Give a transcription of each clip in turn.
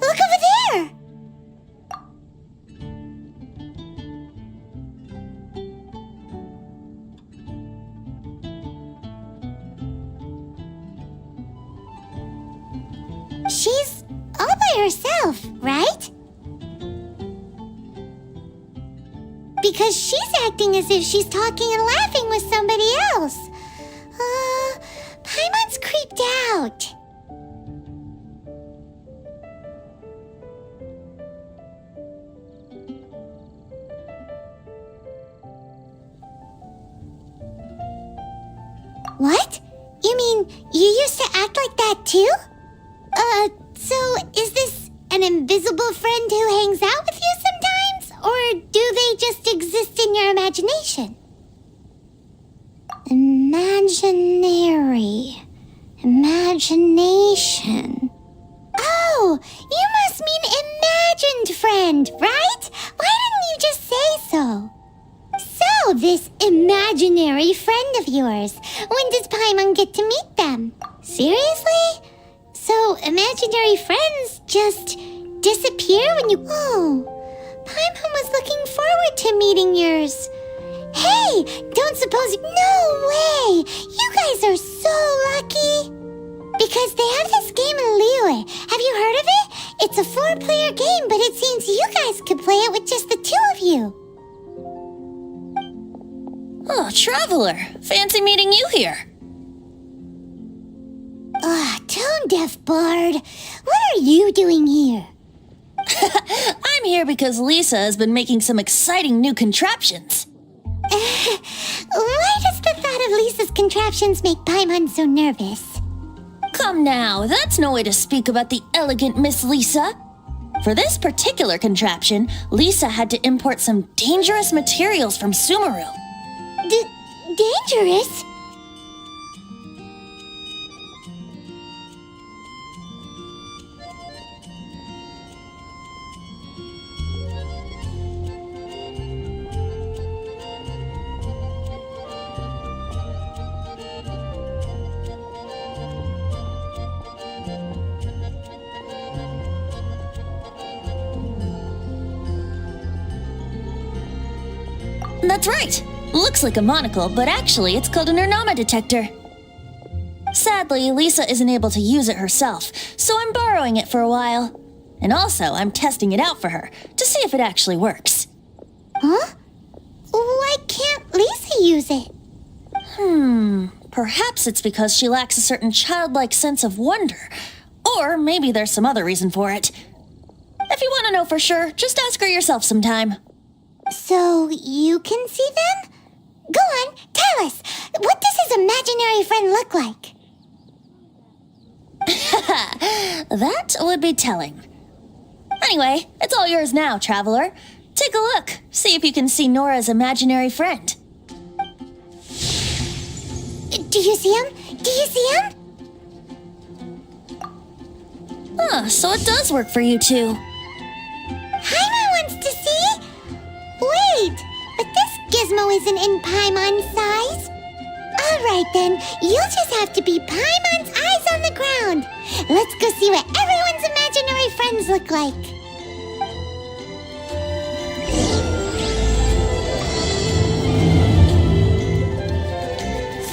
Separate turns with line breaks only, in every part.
Look over there! She's all by herself, right? Because she's acting as if she's talking and laughing with somebody else. Paimon's creeped out. What? You mean you used to act like that too? So is this an invisible friend who hangs out with you sometimes? Or do they just exist in your imagination? Imagination. Oh, you must mean imagined friend, right? Why didn't you just say so? So, this imaginary friend of yours, when does Paimon get to meet them? Seriously? So, imaginary friends just disappear when you... Oh, Paimon was looking forward to meeting yours. Hey, don't suppose... No way! You guys are so lucky! Because they have this game in Liyue. Have you heard of it? It's a 4-player game, but it seems you guys could play it with just the 2 of you.
Oh, Traveler! Fancy meeting you here.
Tone-deaf bard. What are you doing here?
I'm here because Lisa has been making some exciting new contraptions.
Why does the thought of Lisa's contraptions make Paimon so nervous?
Come now, that's no way to speak about the elegant Miss Lisa. For this particular contraption, Lisa had to import some dangerous materials from Sumeru.
Dangerous?
That's right. Looks like a monocle, but actually it's called an ernama detector. Sadly, Lisa isn't able to use it herself, so I'm borrowing it for a while. And also, I'm testing it out for her to see if it actually works.
Huh? Why can't Lisa use it?
Perhaps it's because she lacks a certain childlike sense of wonder. Or maybe there's some other reason for it. If you want to know for sure, just ask her yourself sometime.
So you can see them? Go on, tell us. What does his imaginary friend look like?
That would be telling. Anyway, it's all yours now, traveler. Take a look. See if you can see Nora's imaginary friend.
Do you see him? Do you see him?
So it does work for you two.
Paimon wants to see? Wait, but this gizmo isn't in Paimon's size. Alright then, you'll just have to be Paimon's eyes on the ground. Let's go see what everyone's imaginary friends look like.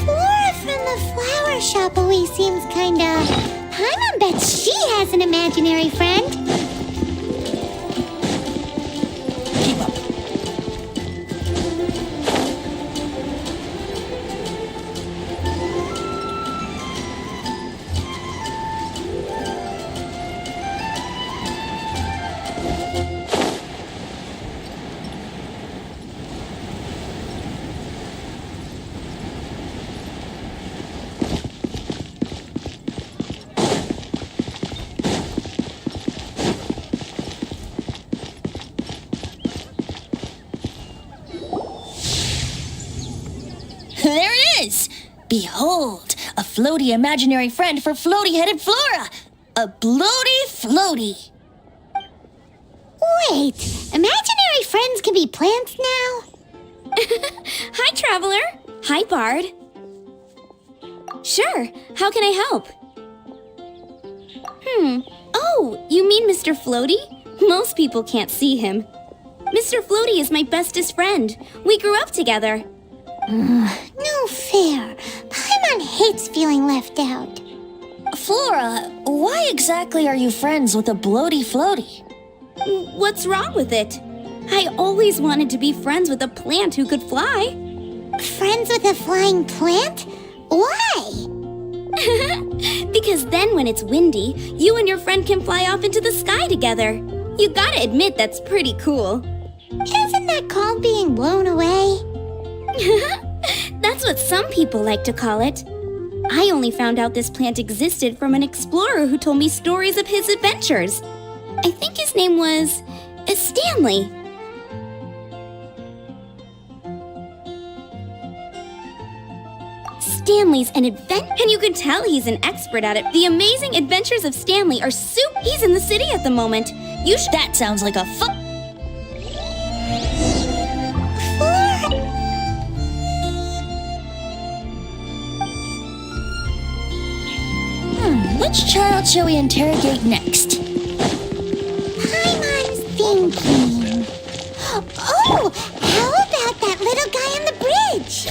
Flora from the flower shop always seems kinda... Paimon bets she has an imaginary friend.
Keep up. There it is! Behold, a floaty imaginary friend for floaty-headed Flora! A bloaty floaty!
Wait, imaginary friends can be plants now?
Hi, Traveler. Hi, Bard. Sure, how can I help? Oh, you mean Mr. Floaty? Most people can't see him. Mr. Floaty is my bestest friend. We grew up together.
No fair. Paimon hates feeling left out.
Flora, why exactly are you friends with a bloaty floaty?
What's wrong with it? I always wanted to be friends with a plant who could fly.
Friends with a flying plant? Why?
Because then when it's windy, you and your friend can fly off into the sky together. You gotta admit that's pretty cool.
Isn't that called being blown away?
That's what some people like to call it. I only found out this plant existed from an explorer who told me stories of his adventures. I think his name was Stanley. Stanley's an and you can tell he's an expert at it. The Amazing Adventures of Stanley are He's in the city at the moment. You should.
That sounds like a Which child shall we interrogate next?
Paimon's thinking. Oh, how about that little guy on the bridge?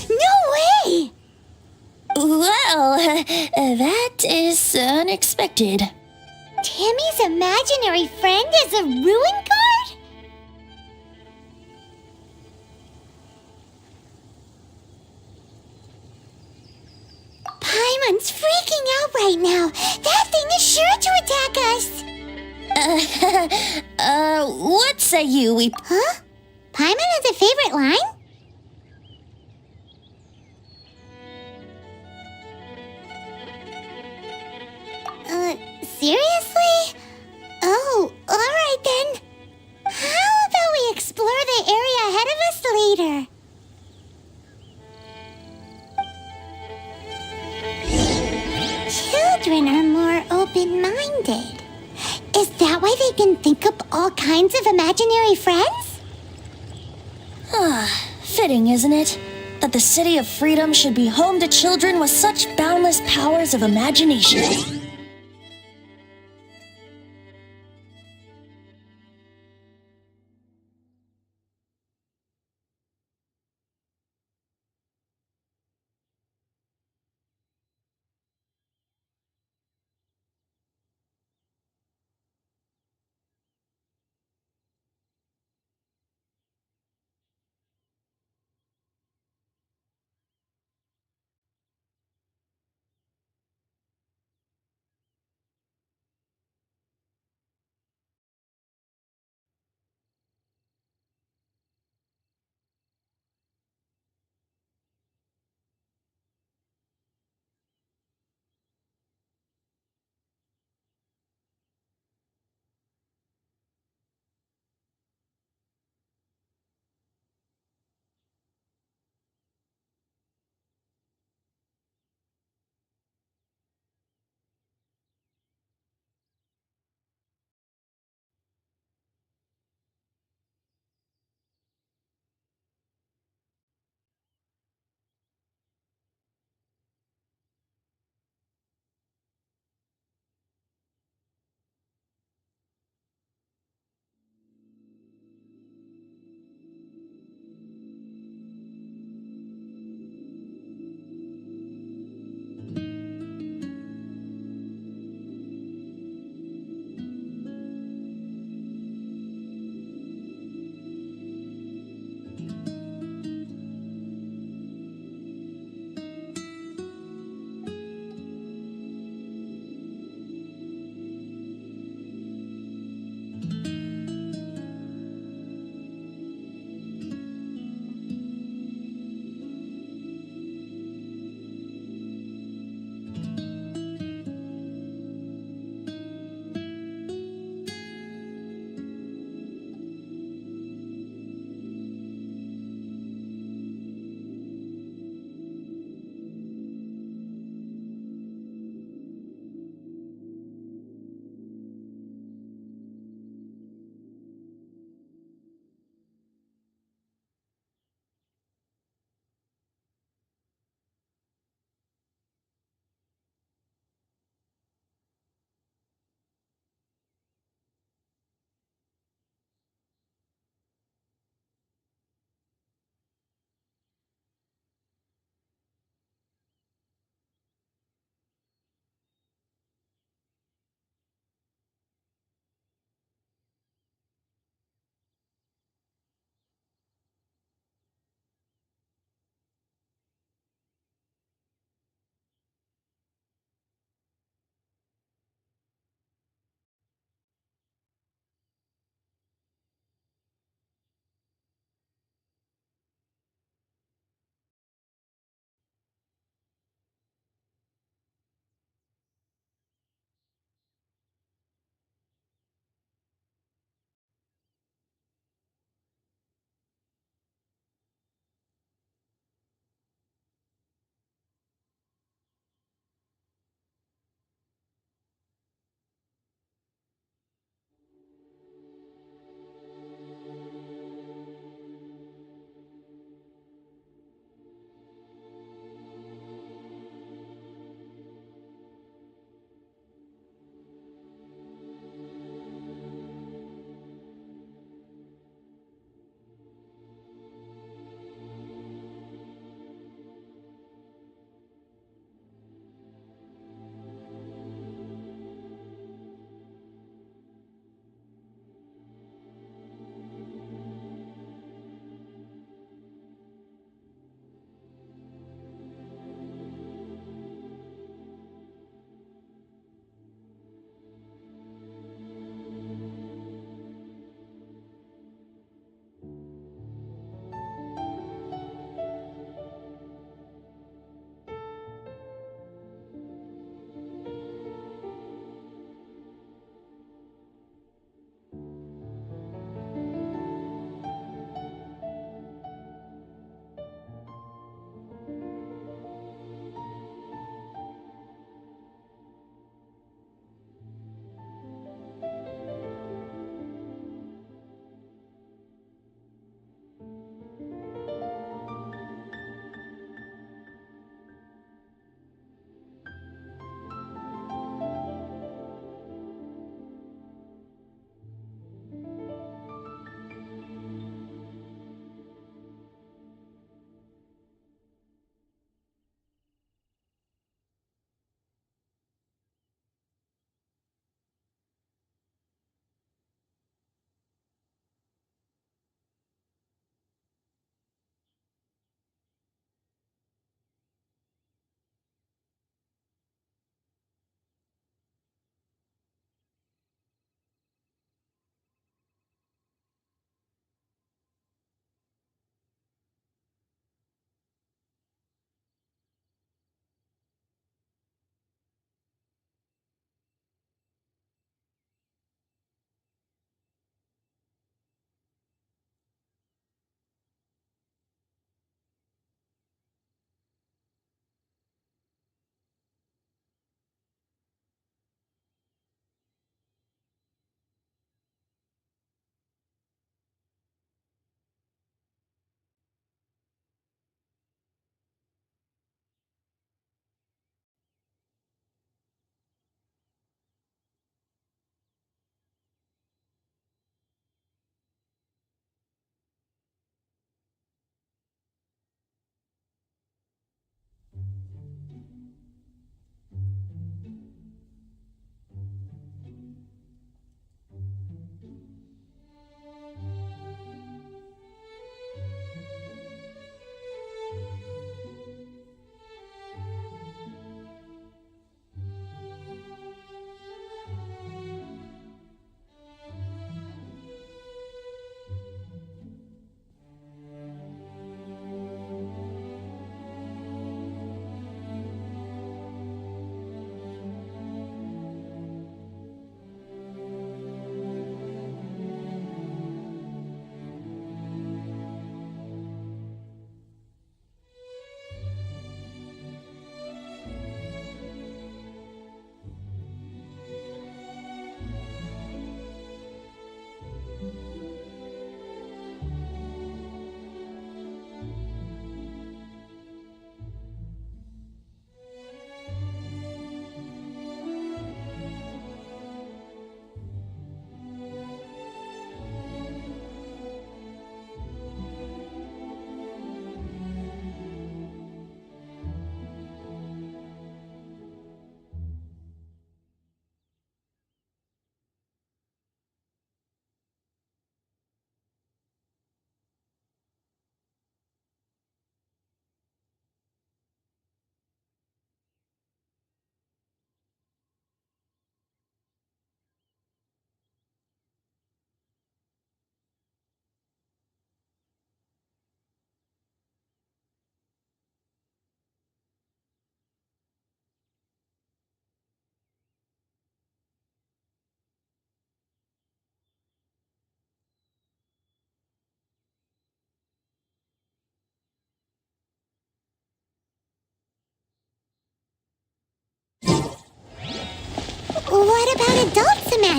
No way!
Well, that is unexpected.
Timmy's imaginary friend is a ruin guard? Paimon's freaking out right now. That thing is sure to attack us.
What say you we...
Huh? Paimon has a favorite line? Seriously? Oh, alright then. How about we explore the area ahead of us later? Children are more open-minded. Is that why they can think up all kinds of imaginary friends?
Fitting, isn't it? That the City of Freedom should be home to children with such boundless powers of imagination.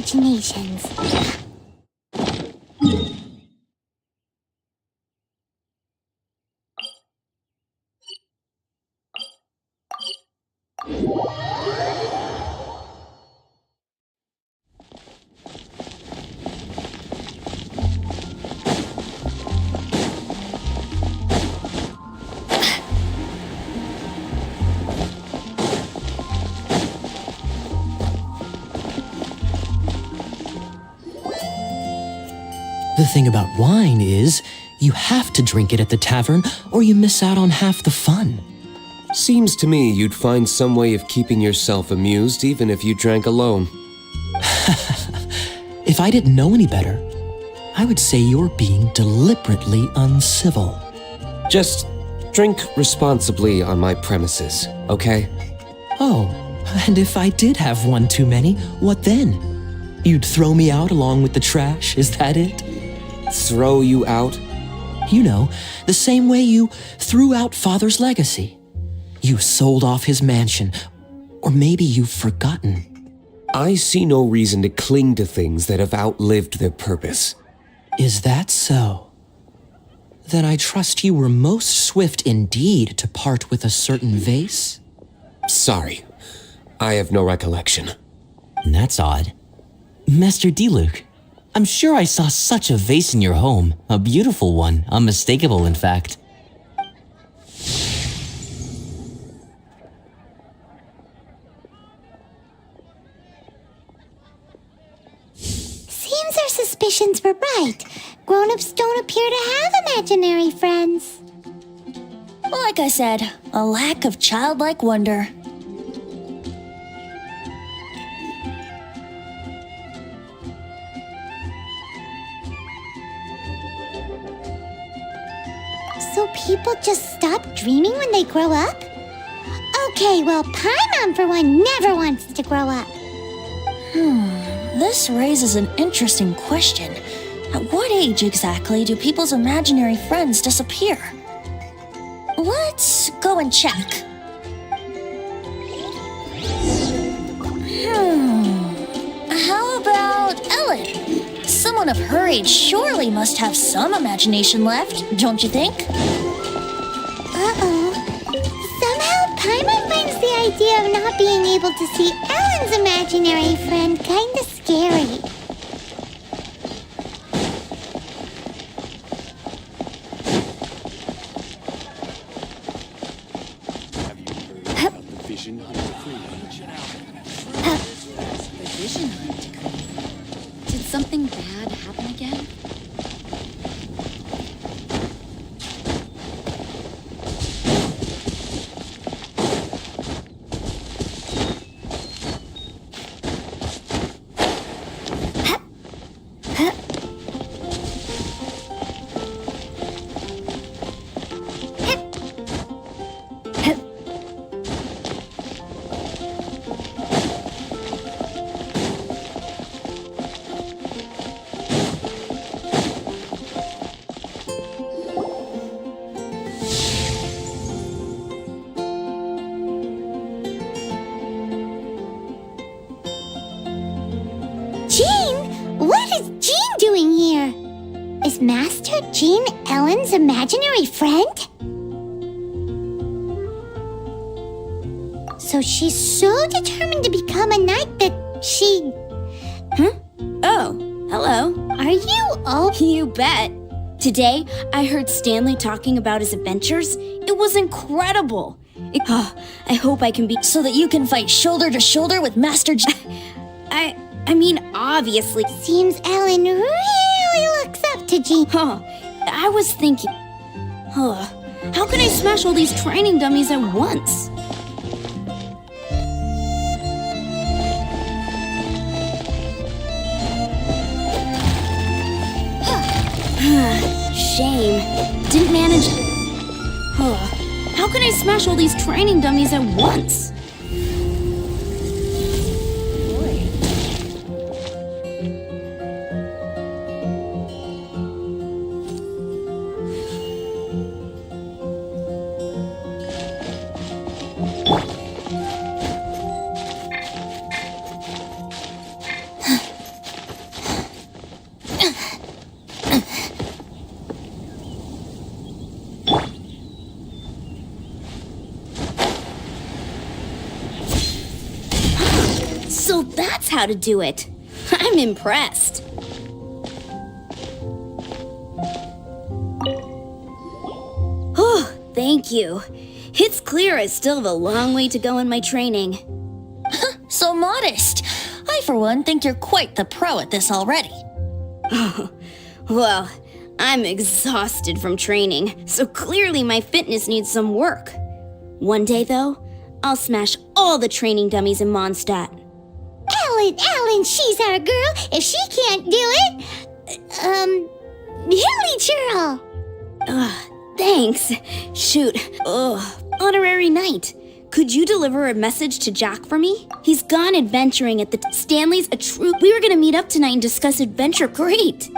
imaginations.
The thing about wine is, you have to drink it at the tavern or you miss out on half the fun.
Seems to me you'd find some way of keeping yourself amused even if you drank alone.
If I didn't know any better, I would say you're being deliberately uncivil.
Just drink responsibly on my premises, okay?
Oh, and if I did have one too many, what then? You'd throw me out along with the trash, is that it?
Throw you out?
You know, the same way you threw out Father's legacy. You sold off his mansion, or maybe you've forgotten.
I see no reason to cling to things that have outlived their purpose.
Is that so? Then I trust you were most swift indeed to part with a certain vase?
Sorry, I have no recollection.
That's odd. Master Diluc, I'm sure I saw such a vase in your home. A beautiful one, unmistakable in fact.
Seems our suspicions were right. Grown-ups don't appear to have imaginary friends.
Like I said, a lack of childlike wonder.
So people just stop dreaming when they grow up? Okay, well, Paimon for one never wants to grow up.
This raises an interesting question. At what age exactly do people's imaginary friends disappear? Let's go and check. How about Ellen? Someone of her age surely must have some imagination left, don't you think?
Uh-oh. Somehow Paimon finds the idea of not being able to see Ellen's imaginary friend kinda scary.
Did something bad happen again?
Jean? What is Jean doing here? Is Master Jean Ellen's imaginary friend? So she's so determined to become a knight that she...
Oh, hello.
Are you all...
You bet. Today, I heard Stanley talking about his adventures. It was incredible. I hope I can be...
So that you can fight shoulder to shoulder with Master J.
I mean, obviously.
Seems Ellen really looks up to Jean.
I was thinking... how can I smash all these training dummies at once? Shame. Didn't manage... How can I smash all these training dummies at once? So that's how to do it. I'm impressed. Oh, thank you. It's clear I still have a long way to go in my training.
So modest. I, for one, think you're quite the pro at this already.
Well, I'm exhausted from training, so clearly my fitness needs some work. One day, though, I'll smash all the training dummies in Mondstadt.
Ellen, she's our girl. If she can't do it, Hilly Churl.
Thanks. Shoot. Honorary knight. Could you deliver a message to Jack for me? He's gone adventuring at the Stanley's a troop. We were gonna meet up tonight and discuss adventure. Great.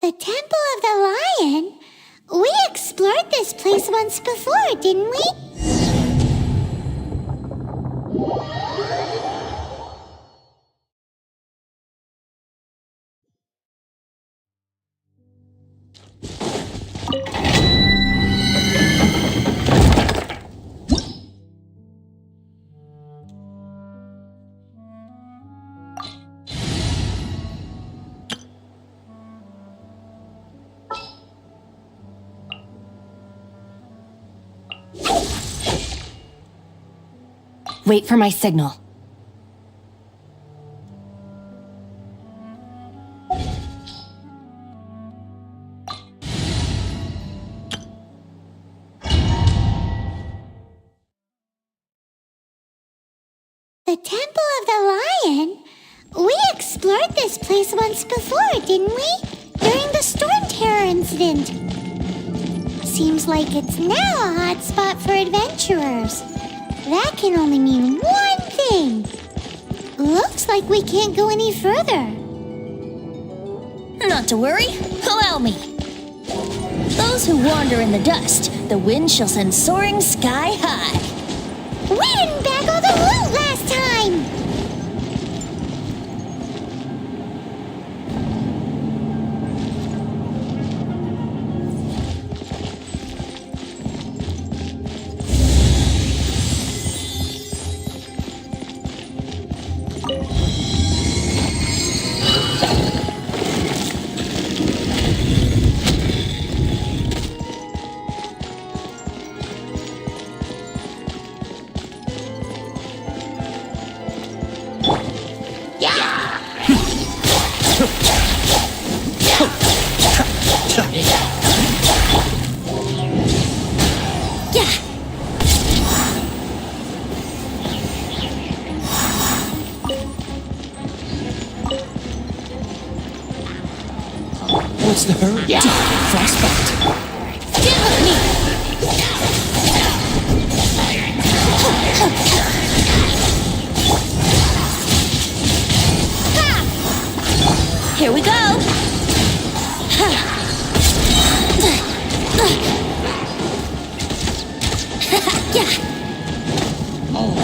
The Temple of the Lion? We explored this place once before, didn't we?
Wait for my signal.
The Temple of the Lion? We explored this place once before, didn't we? During the Storm Terror incident. Seems like it's now a hot spot for adventurers. That can only mean one thing. Looks like we can't go any further.
Not to worry. Allow me. Those who wander in the dust, the wind shall send soaring sky high.
We didn't bag all the loot last time!
What's the hurry? Frostbite.
Stand with me.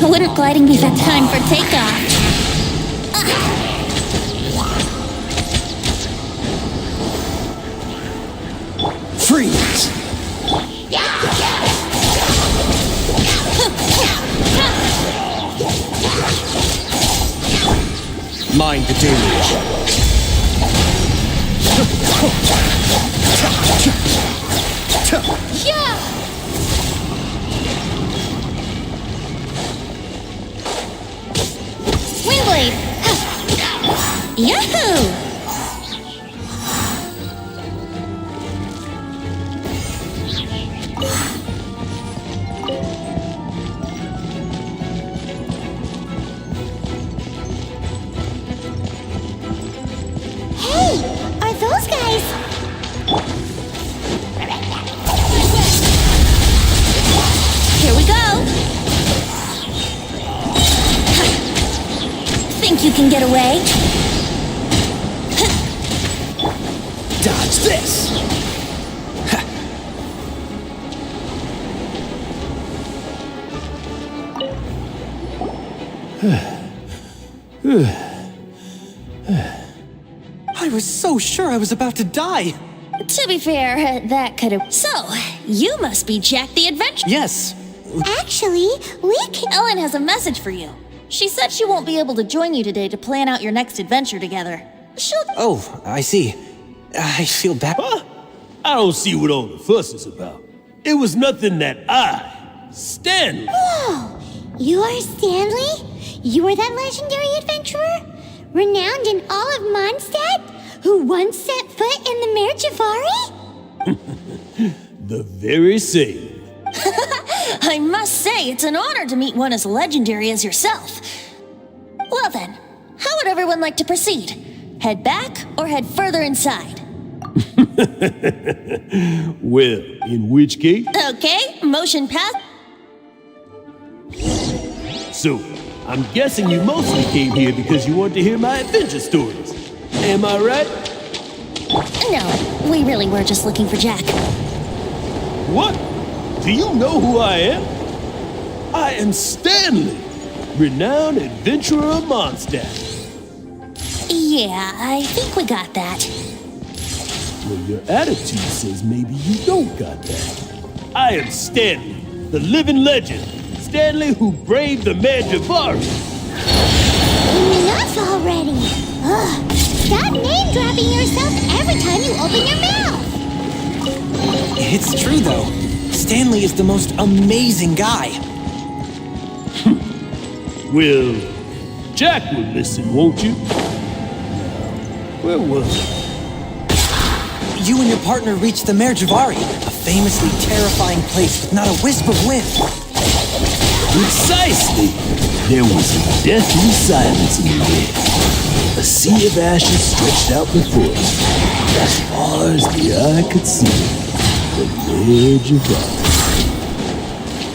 Wouldn't gliding be the time for takeoff?
Freeze! Mind the deluge.
Windblade! Yahoo!
Hey, are those guys?
Here we go! Think you can get away?
Dodge this!
I was so sure I was about to die.
To be fair, that could have. So, you must be Jack the Adventurer.
Yes.
Actually, we can.
Ellen has a message for you. She said she won't be able to join you today to plan out your next adventure together. She'll.
Oh, I see. I feel bad.
Huh? I don't see what all the fuss is about. It was nothing that Stanley.
Whoa! You are Stanley? You are that legendary adventurer? Renowned in all of Mondstadt? Who once set foot in the Mare Javari?
The very same.
I must say, it's an honor to meet one as legendary as yourself. Well then, how would everyone like to proceed? Head back or head further inside?
Well, in which case?
Okay, motion pass.
So, I'm guessing you mostly came here because you want to hear my adventure stories. Am I right?
No, we really were just looking for Jack.
What? Do you know who I am? I am Stanley, renowned adventurer of Mondstadt.
Yeah, I think we got that.
Well, your attitude says maybe you don't got that. I am Stanley, the living legend. Stanley who braved the Mare Javari.
Enough already! Ugh! Stop name dropping yourself every time you open your mouth!
It's true, though. Stanley is the most amazing guy.
Well, Jack will listen, won't you? Where was I?
You and your partner reached the Mare Javari, a famously terrifying place with not a wisp of wind.
Precisely! There was a deathly silence in the air. A sea of ashes stretched out before us, as far as the eye could see. The Mare Javari.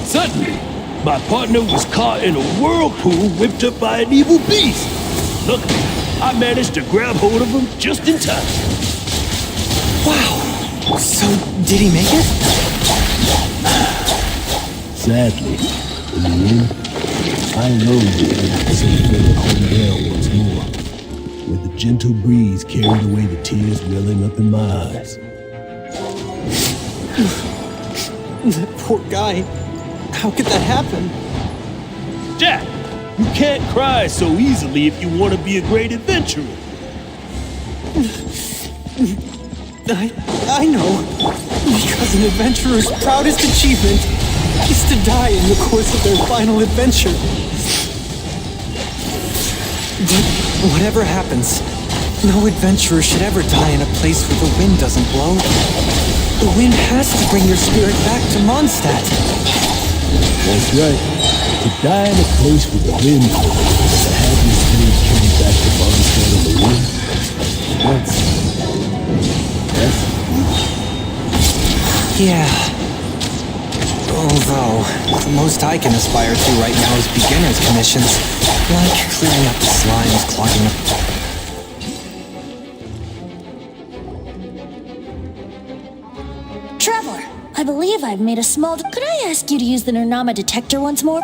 Suddenly, my partner was caught in a whirlpool whipped up by an evil beast. Luckily, I managed to grab hold of him just in time.
Wow. So, did he make it?
Sadly, in the end, I rose again to see Philip home down once more, where the gentle breeze carried away the tears welling up in my eyes.
That poor guy. How could that happen?
Jack, you can't cry so easily if you want to be a great adventurer.
I know. Because an adventurer's proudest achievement is to die in the course of their final adventure. But whatever happens, no adventurer should ever die in a place where the wind doesn't blow. The wind has to bring your spirit back to Mondstadt.
That's right. To die in a place with the wind blows, to have your spirit carried back to Mondstadt on the wind, that's
Yeah. Although, the most I can aspire to right now is beginner's commissions, like clearing up the slimes, clogging up...
Traveler, I believe I've made a small. Could I ask you to use the Nernama detector once more?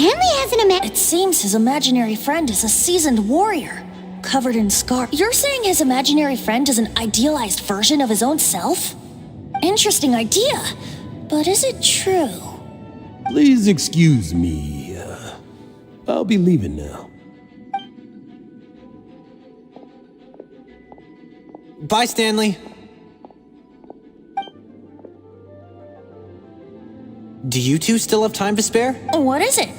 Stanley has an
It seems his imaginary friend is a seasoned warrior, covered in scars. You're saying his imaginary friend is an idealized version of his own self? Interesting idea, but is it true?
Please excuse me. I'll be leaving now.
Bye, Stanley. Do you two still have time to spare?
What is it?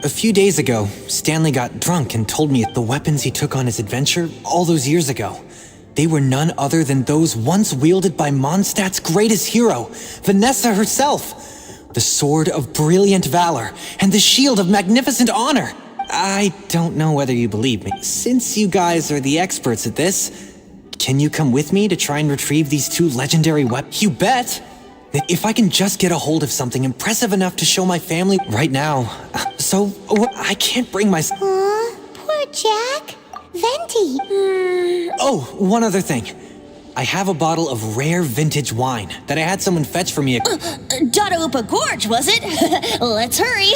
A few days ago, Stanley got drunk and told me the weapons he took on his adventure all those years ago. They were none other than those once wielded by Mondstadt's greatest hero, Vanessa herself. The sword of brilliant valor and the shield of magnificent honor. I don't know whether you believe me. Since you guys are the experts at this, can you come with me to try and retrieve these two legendary weapons? You bet! If I can just get a hold of something impressive enough to show my family right now. So, I can't bring myself.
Aw, poor Jack. Venti.
Oh, one other thing. I have a bottle of rare vintage wine that I had someone fetch for me.
Dada Gorge, was it? Let's hurry.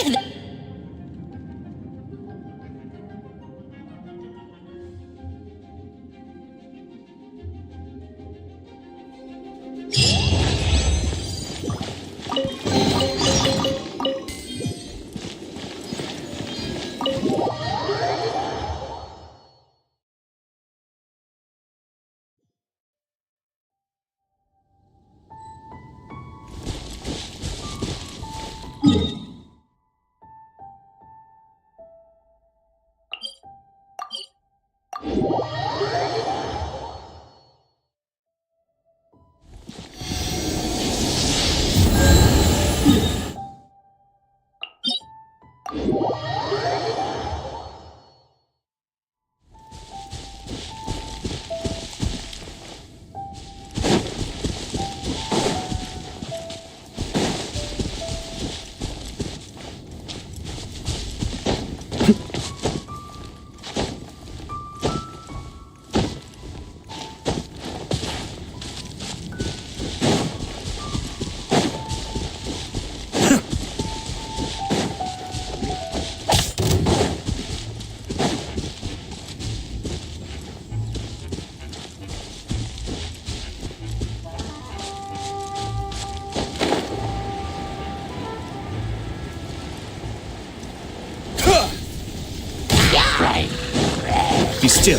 Be still.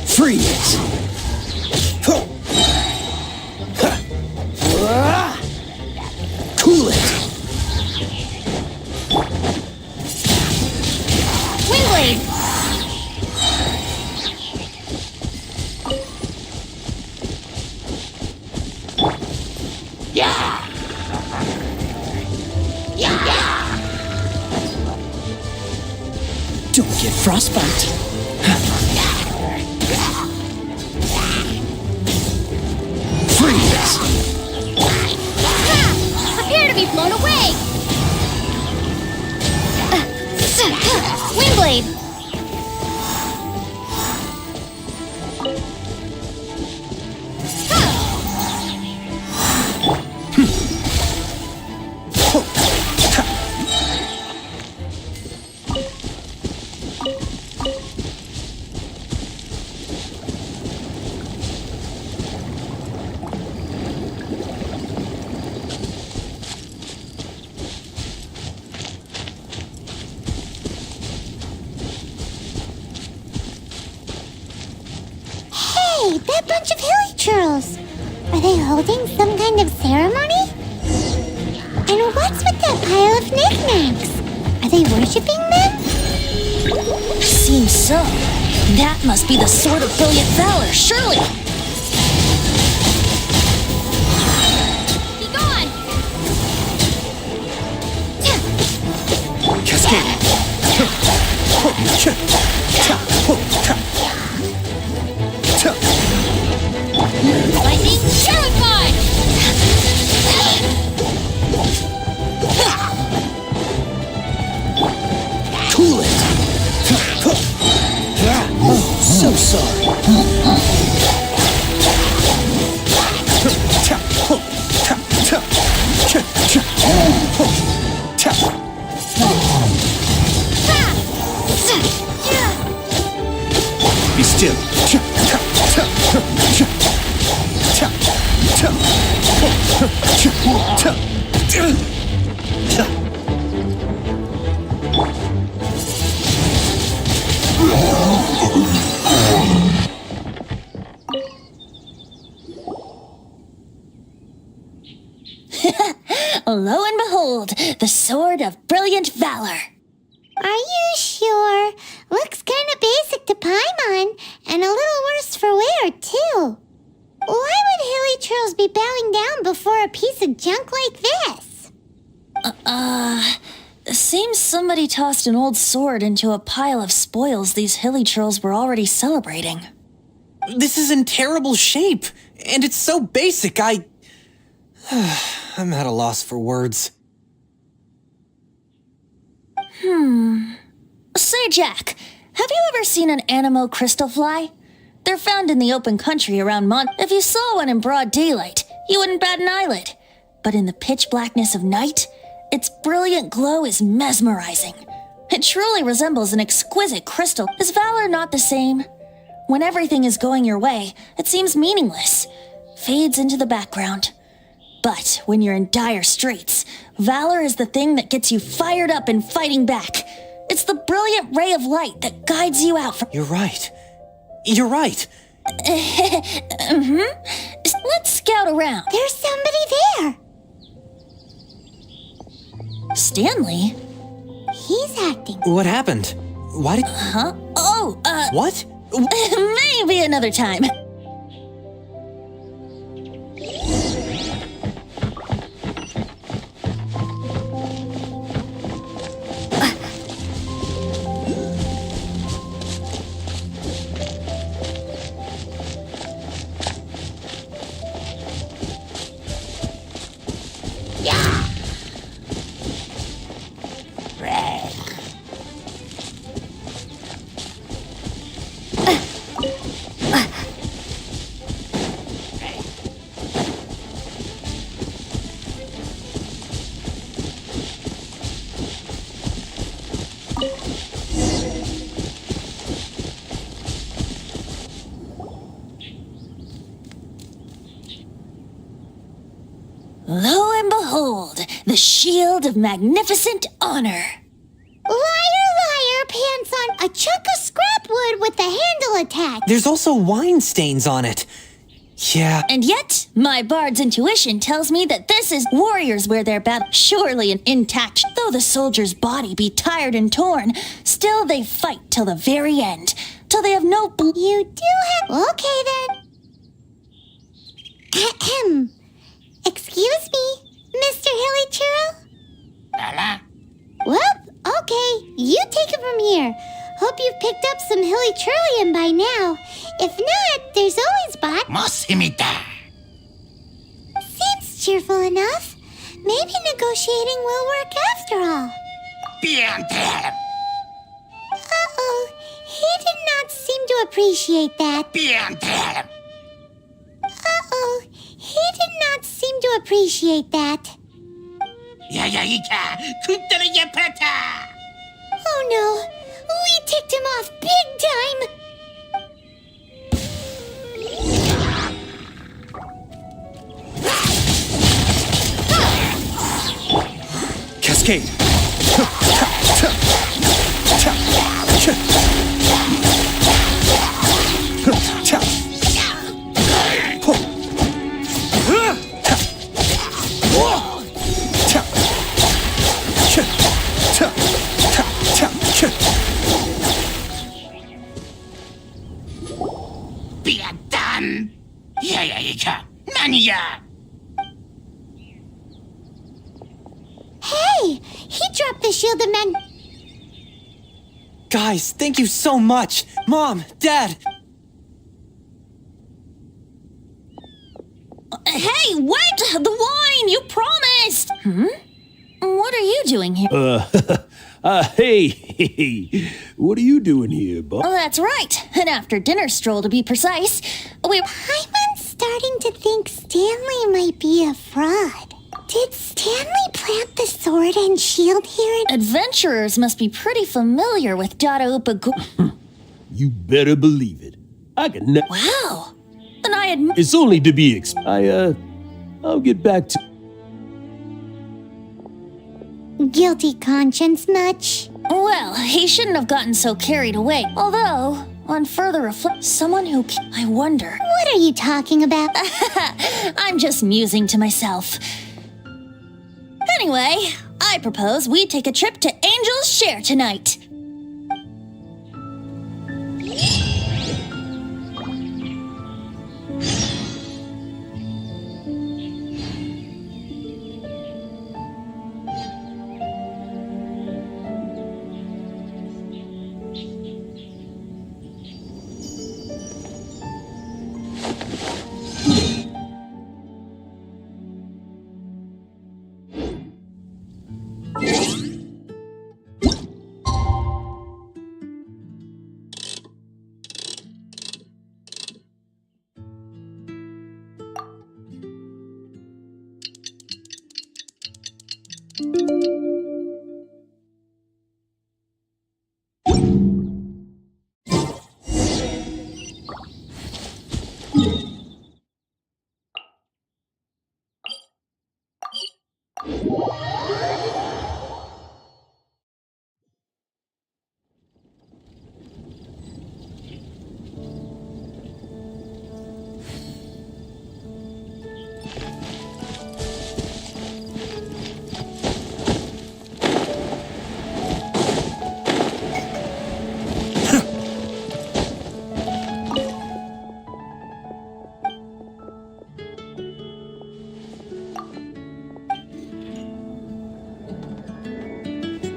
Freeze! Cool it!
Windblade.
Don't get frostbite.
Freeze!
Prepare to be blown away. Windblade. Hey, that bunch of hilly churls. Are they holding some kind of ceremony? And what's with that pile of knickknacks? Are they worshipping them?
Seems so. That must be the sword of brilliant valor, surely.
Be gone!
Cascade!
Lightning terrified!
Cool it! Oh, so so sorry. Be still.
Lo and behold, the sword of brilliant valor.
Are you sure? Looks kinda basic to Paimon, and a little worse for wear, too. Why would hilly trolls be bowing down before a piece of junk like this?
Seems somebody tossed an old sword into a pile of spoils these hilly trolls were already celebrating.
This is in terrible shape, and it's so basic, I'm at a loss for words.
Say, Jack, have you ever seen an Animo crystal fly? They're found in the open country around If you saw one in broad daylight, you wouldn't bat an eyelid. But in the pitch blackness of night, its brilliant glow is mesmerizing. It truly resembles an exquisite crystal. Is valor not the same? When everything is going your way, it seems meaningless, fades into the background. But when you're in dire straits, valor is the thing that gets you fired up and fighting back. It's the brilliant ray of light that guides you out from...
You're right. You're right.
Let's scout around.
There's somebody there.
Stanley?
He's acting.
What happened? Why did...
Huh? Oh,
What?
maybe another time. Lo and behold, the shield of magnificent honor.
Liar, pants on a chunk of scrap wood with the handle attached.
There's also wine stains on it. Yeah.
And yet, my bard's intuition tells me that this is warriors wear their battle surely and intact. Though the soldier's body be tired and torn, still they fight till the very end, till they have no
You do have... Okay, then. Ahem. Excuse me, Mr. Hilly Churro? Well, okay, you take it from here. Hope you've picked up some Hilly Churlium by now. If not, there's always Bot. Seems cheerful enough. Maybe negotiating will work after all. Uh-oh, he did not seem to appreciate that. Uh-oh, he did not seem to appreciate that. Oh no, we ticked him off big time.
Cascade.
Hey, he dropped the shield of man.
Guys, thank you so much. Mom, Dad.
Hey, wait! The wine! You promised! What are you doing here?
Hey, what are you doing here, boss?
Oh, that's right. An after-dinner stroll, to be precise.
I'm starting to think Stanley might be a fraud. Did Stanley plant the sword and shield here?
Adventurers must be pretty familiar with Dada Upagu.
You better believe it. I can
Wow. Then I admit.
It's only to be I'll get back to...
Guilty conscience much?
Well, he shouldn't have gotten so carried away. Although, on further reflection, someone who... I wonder.
What are you talking about?
I'm just musing to myself. Anyway, I propose we take a trip to Angel's Share tonight.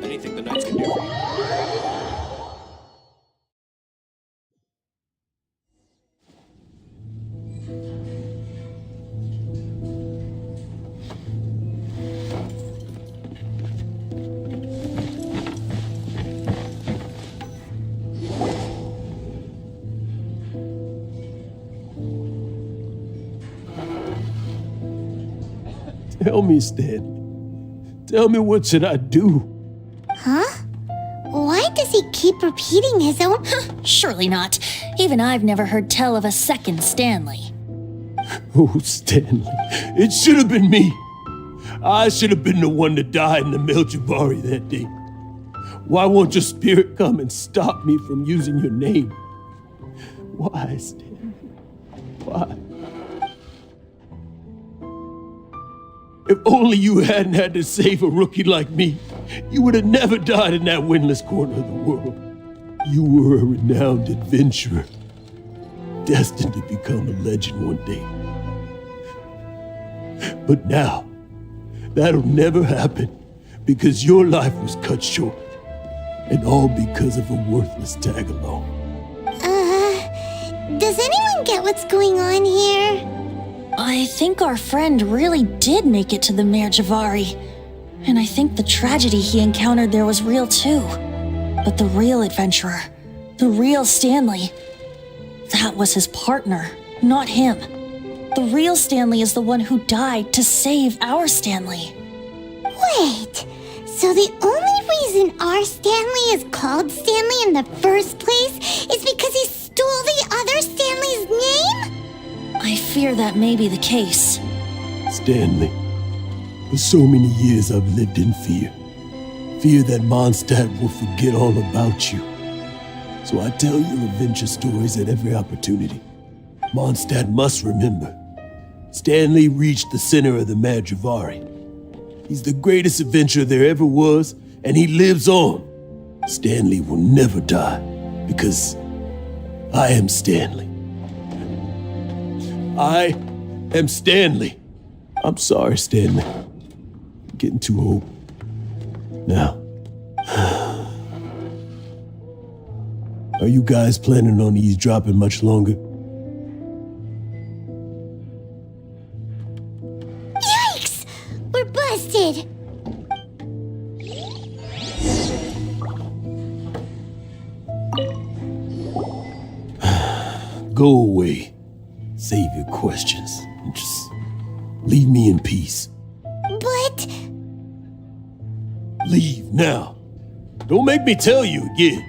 Anything the Knights can do for you?
Tell me, Stan. Tell me, what should I do?
Huh? Why does he keep repeating his own?
Surely not. Even I've never heard tell of a second Stanley.
Oh, Stanley. It should have been me. I should have been the one to die in the Melchivari that day. Why won't your spirit come and stop me from using your name? Why, Stanley? Why? If only you hadn't had to save a rookie like me, you would have never died in that windless corner of the world. You were a renowned adventurer, destined to become a legend one day. But now, that'll never happen because your life was cut short, and all because of a worthless tag-along.
Does anyone get what's going on here?
I think our friend really did make it to the Mare Javari. And I think the tragedy he encountered there was real too. But the real adventurer, the real Stanley, that was his partner, not him. The real Stanley is the one who died to save our Stanley.
Wait, so the only reason our Stanley is called Stanley in the first place is because he stole the other Stanley's name?
I fear that may be the case.
Stanley, for so many years I've lived in fear. Fear that Mondstadt will forget all about you. So I tell you adventure stories at every opportunity. Mondstadt must remember. Stanley reached the center of the Mare Javari. He's the greatest adventurer there ever was, and he lives on. Stanley will never die, because I am Stanley. I am Stanley. I'm sorry, Stanley. I'm getting too old. Now, are you guys planning on eavesdropping much longer?
Yikes! We're busted!
Go away. Save your questions. And just leave me in peace.
But...
Leave now. Don't make me tell you again.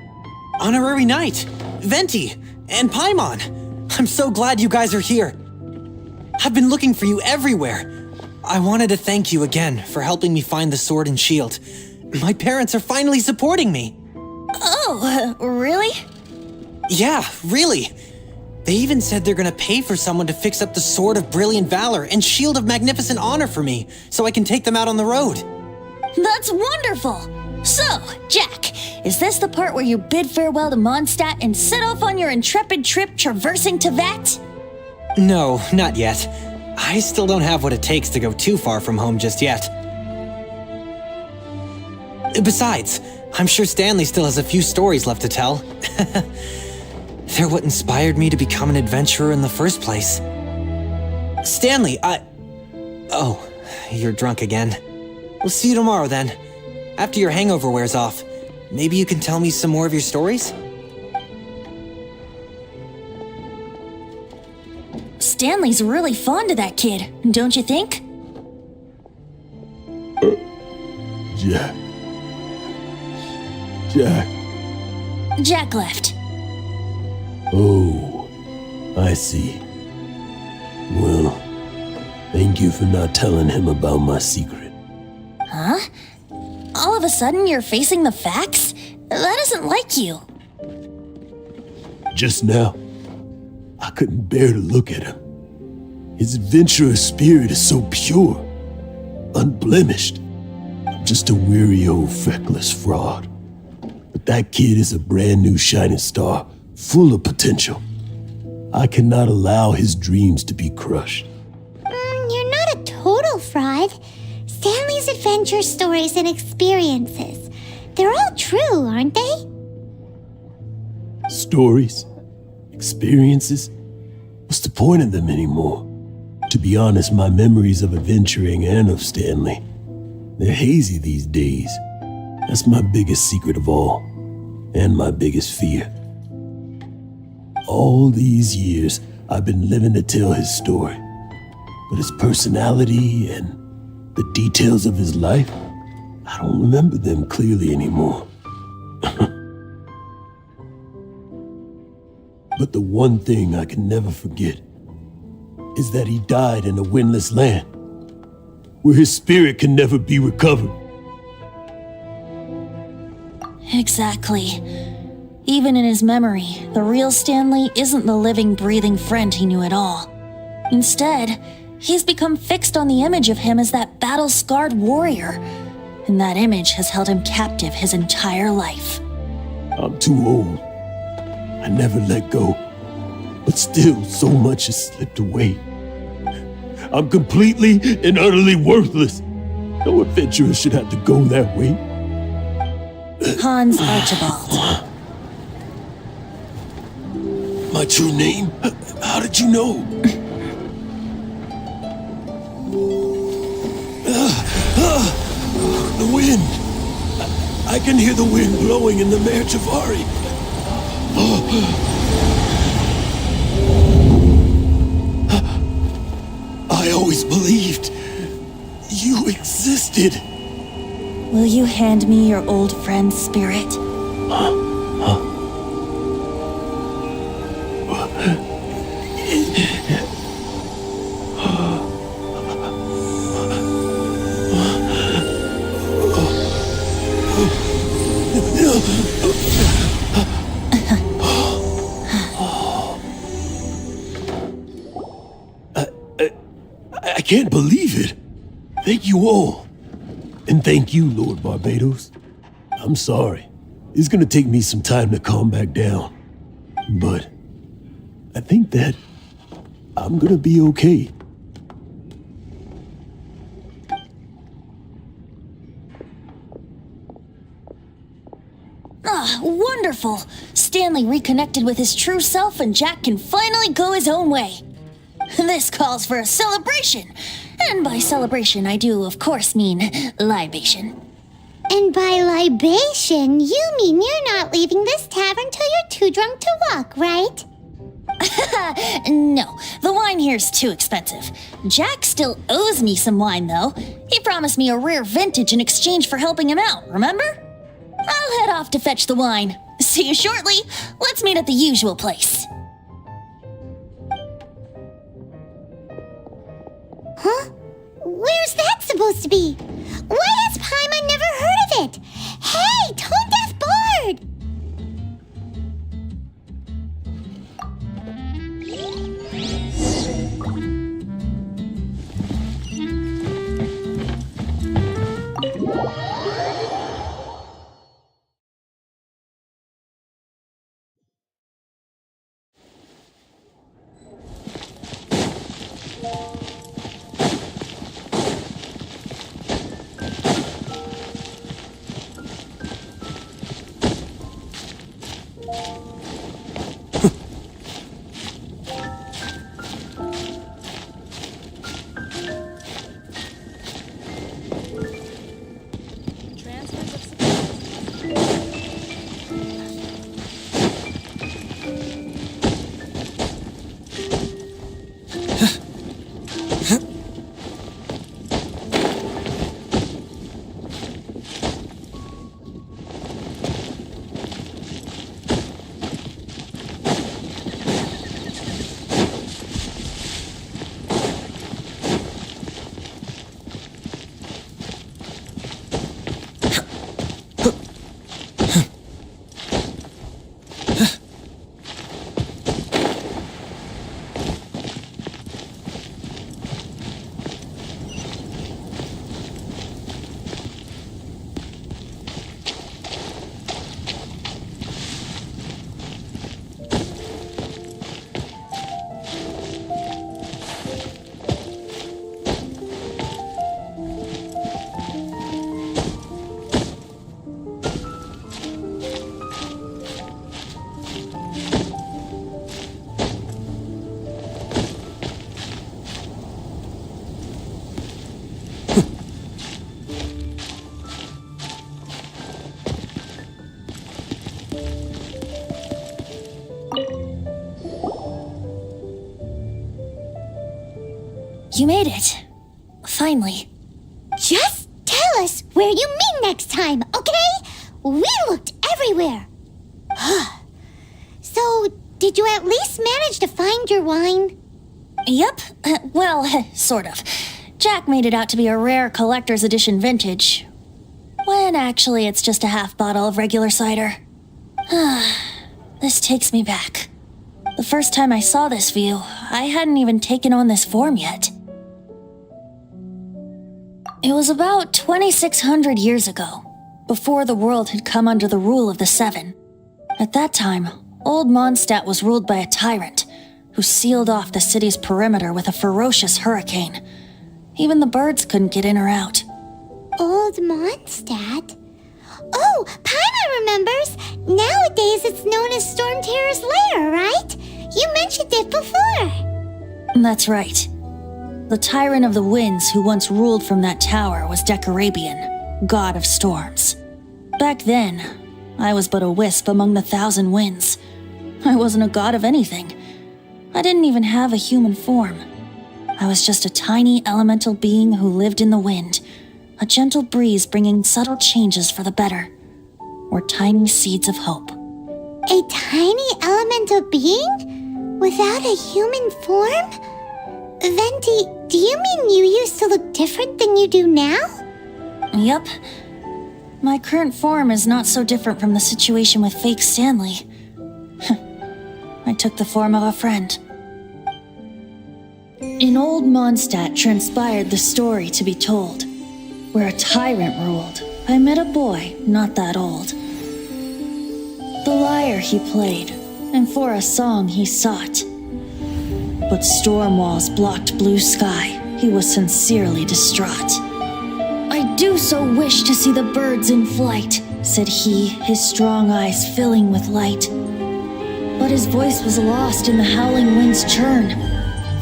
Honorary Knight, Venti, and Paimon. I'm so glad you guys are here. I've been looking for you everywhere. I wanted to thank you again for helping me find the sword and shield. My parents are finally supporting me.
Oh, really?
Yeah, really. They even said they're gonna pay for someone to fix up the Sword of Brilliant Valor and Shield of Magnificent Honor for me, so I can take them out on the road.
That's wonderful! So, Jack, is this the part where you bid farewell to Mondstadt and set off on your intrepid trip traversing Tevat?
No, not yet. I still don't have what it takes to go too far from home just yet. Besides, I'm sure Stanley still has a few stories left to tell. They're what inspired me to become an adventurer in the first place. Stanley, Oh, you're drunk again. We'll see you tomorrow then. After your hangover wears off, maybe you can tell me some more of your stories?
Stanley's really fond of that kid, don't you think?
Jack. Jack.
Jack left.
Oh, I see. Well, thank you for not telling him about my secret.
Huh? All of a sudden you're facing the facts? That isn't like you.
Just now, I couldn't bear to look at him. His adventurous spirit is so pure, unblemished. I'm just a weary old feckless fraud. But that kid is a brand new shining star, full of potential. I cannot allow his dreams to be crushed.
You're not a total fraud. Stanley's adventure stories and experiences. They're all true, aren't they?
Stories? Experiences? What's the point of them anymore? To be honest, my memories of adventuring and of Stanley, they're hazy these days. That's my biggest secret of all, and my biggest fear. All these years, I've been living to tell his story. But his personality and the details of his life, I don't remember them clearly anymore. But the one thing I can never forget is that he died in a windless land, where his spirit can never be recovered.
Exactly. Even in his memory, the real Stanley isn't the living, breathing friend he knew at all. Instead, he's become fixed on the image of him as that battle-scarred warrior, and that image has held him captive his entire life.
I'm too old. I never let go, but still so much has slipped away. I'm completely and utterly worthless. No adventurer should have to go that way.
Hans Archibald.
My true name? How did you know? The wind. I can hear the wind blowing in the Mare Javari. I always believed you existed.
Will you hand me your old friend's spirit?
I can't believe it. Thank you all. And thank you, Lord Barbados. I'm sorry. It's gonna take me some time to calm back down. But I think that I'm gonna be okay.
Ah, wonderful! Stanley reconnected with his true self and Jack can finally go his own way. This calls for a celebration. And by celebration, I do, of course, mean libation.
And by libation, you mean you're not leaving this tavern till you're too drunk to walk, right?
No, the wine here's too expensive. Jack still owes me some wine, though. He promised me a rare vintage in exchange for helping him out, remember? I'll head off to fetch the wine. See you shortly. Let's meet at the usual place.
Huh? Where's that supposed to be? Why has Paimon never heard of it? Hey, Tone Deaf Bard!
You made it. Finally.
Just tell us where you meet next time, okay? We looked everywhere. So, did you at least manage to find your wine?
Yep. Well, sort of. Jack made it out to be a rare collector's edition vintage, when actually it's just a half bottle of regular cider. This takes me back. The first time I saw this view, I hadn't even taken on this form yet. It was about 2,600 years ago, before the world had come under the rule of the Seven. At that time, Old Mondstadt was ruled by a tyrant who sealed off the city's perimeter with a ferocious hurricane. Even the birds couldn't get in or out.
Old Mondstadt? Oh, Paimon remembers! Nowadays it's known as Storm Terror's lair, right? You mentioned it before.
That's right. The tyrant of the winds who once ruled from that tower was Decarabian, god of storms. Back then, I was but a wisp among the thousand winds. I wasn't a god of anything. I didn't even have a human form. I was just a tiny elemental being who lived in the wind, a gentle breeze bringing subtle changes for the better, or tiny seeds of hope.
A tiny elemental being? Without a human form? Venti, do you mean you used to look different than you do now?
Yup. My current form is not so different from the situation with fake Stanley. I took the form of a friend. In Old Mondstadt transpired the story to be told. Where a tyrant ruled, I met a boy not that old. The lyre he played, and for a song he sought. But storm walls blocked blue sky, he was sincerely distraught. I do so wish to see the birds in flight, said he, his strong eyes filling with light. But his voice was lost in the howling wind's churn,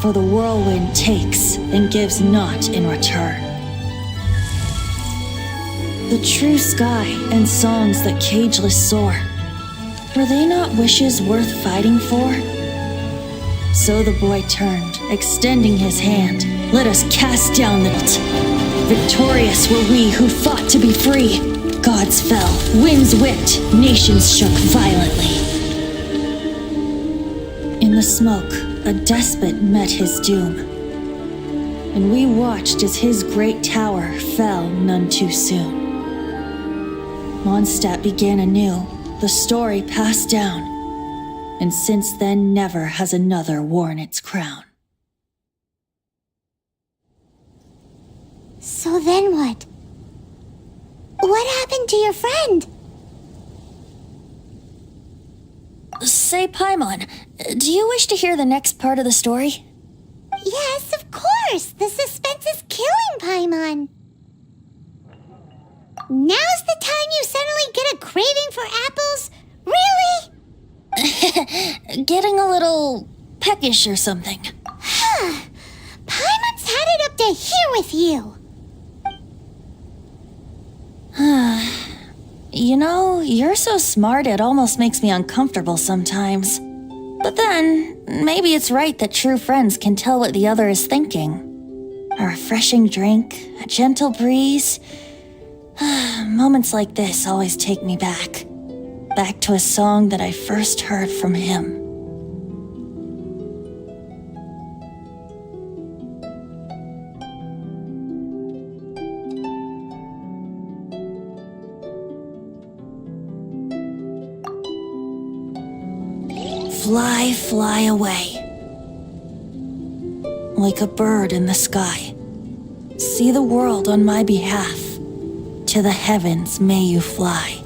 for the whirlwind takes and gives not in return. The true sky and songs that cageless soar, were they not wishes worth fighting for? So the boy turned, extending his hand. Let us cast down the net. Victorious were we who fought to be free. Gods fell, winds whipped, nations shook violently. In the smoke, a despot met his doom. And we watched as his great tower fell none too soon. Mondstadt began anew, the story passed down, and since then never has another worn its crown.
So then what? What happened to your friend?
Say, Paimon, do you wish to hear the next part of the story?
Yes, of course. The suspense is killing, Paimon. Now's the time you suddenly get a craving for apples? Really?
Getting a little peckish or something.
Paimon's had it up to here with you.
You know, you're so smart it almost makes me uncomfortable sometimes. But then, maybe it's right that true friends can tell what the other is thinking. A refreshing drink, a gentle breeze. Moments like this always take me back. Back to a song that I first heard from him. Fly, fly away. Like a bird in the sky. See the world on my behalf. To the heavens may you fly.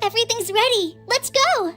Everything's ready. Let's go.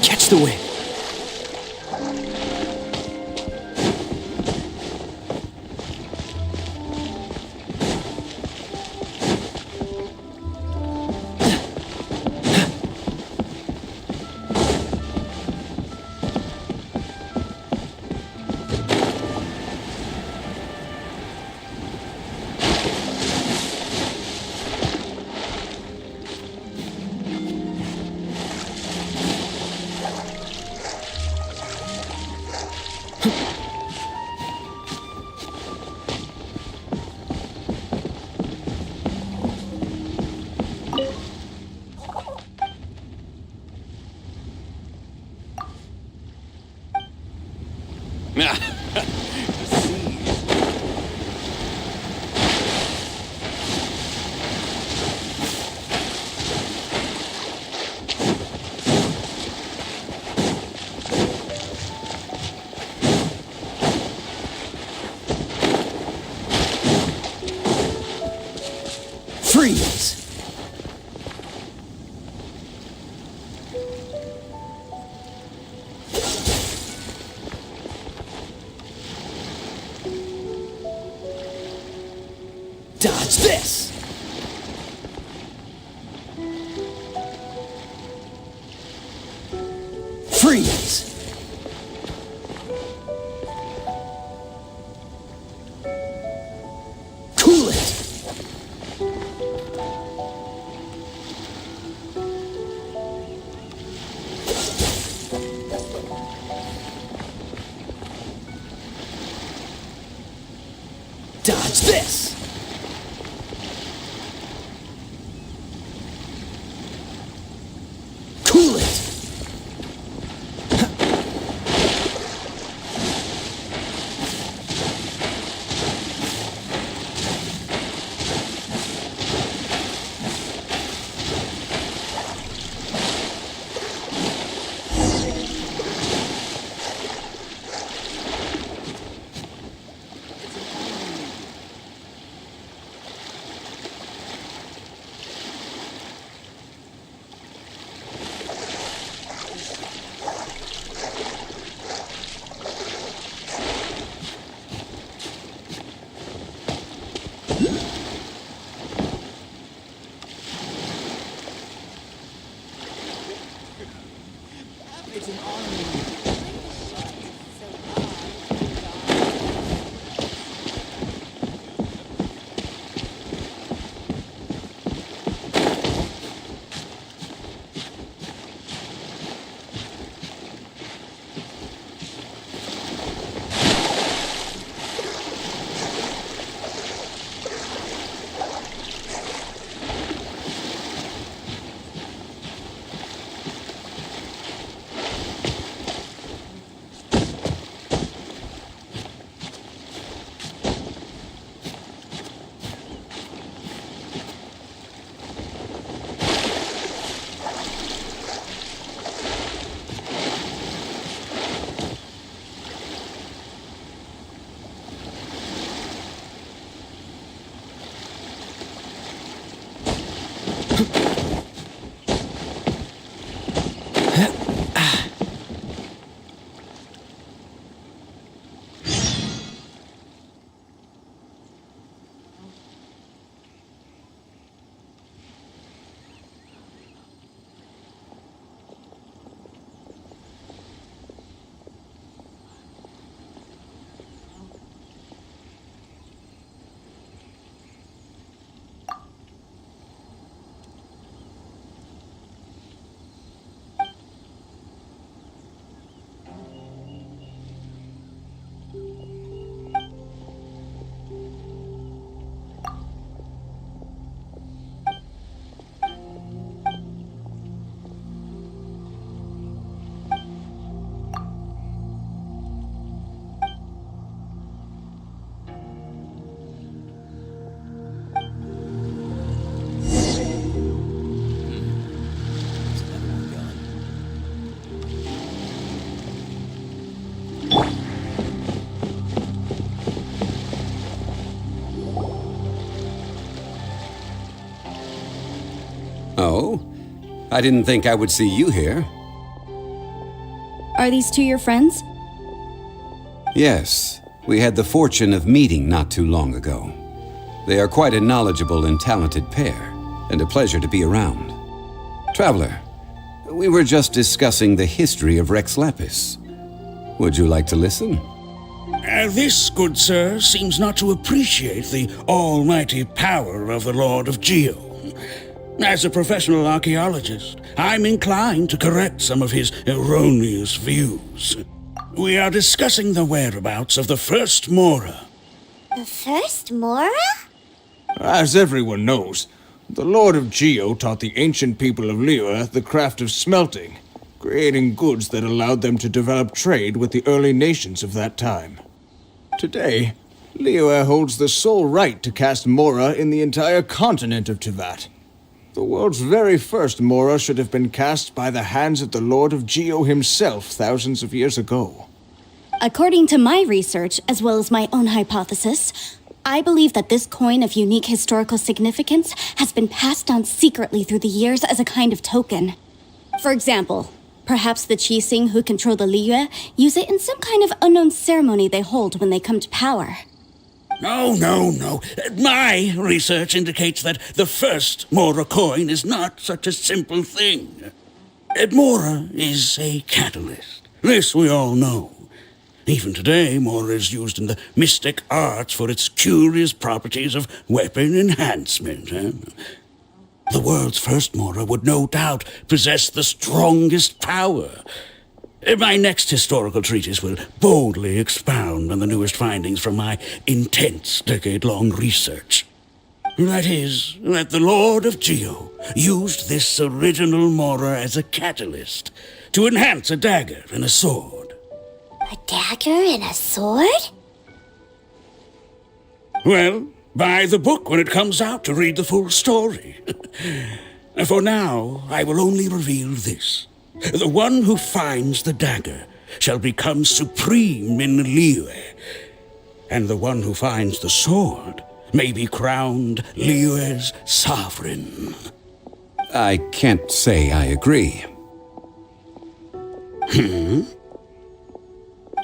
Catch the wind. Freeze! Dodge this! Freeze! Cool it! Dodge this! Cool it!
I didn't think I would see you here.
Are these two your friends?
Yes, we had the fortune of meeting not too long ago. They are quite a knowledgeable and talented pair, and a pleasure to be around. Traveler, we were just discussing the history of Rex Lapis. Would you like to listen?
This, good sir, seems not to appreciate the almighty power of the Lord of Geo. As a professional archaeologist, I'm inclined to correct some of his erroneous views. We are discussing the whereabouts of the first Mora.
The first Mora?
As everyone knows, the Lord of Geo taught the ancient people of Liyue the craft of smelting, creating goods that allowed them to develop trade with the early nations of that time. Today, Liyue holds the sole right to cast Mora in the entire continent of Teyvat. The world's very first Mora should have been cast by the hands of the Lord of Geo himself thousands of years ago.
According to my research, as well as my own hypothesis, I believe that this coin of unique historical significance has been passed down secretly through the years as a kind of token. For example, perhaps the Qixing who control the Liyue use it in some kind of unknown ceremony they hold when they come to power.
No. My research indicates that the first Mora coin is not such a simple thing. Mora is a catalyst. This we all know. Even today, Mora is used in the mystic arts for its curious properties of weapon enhancement. The world's first Mora would no doubt possess the strongest power. My next historical treatise will boldly expound on the newest findings from my intense decade-long research. That is, that the Lord of Geo used this original Mora as a catalyst to enhance a dagger and a sword.
A dagger and a sword?
Well, buy the book when it comes out to read the full story. For now, I will only reveal this. The one who finds the dagger shall become supreme in Liyue, and the one who finds the sword may be crowned Liyue's sovereign.
I can't say I agree.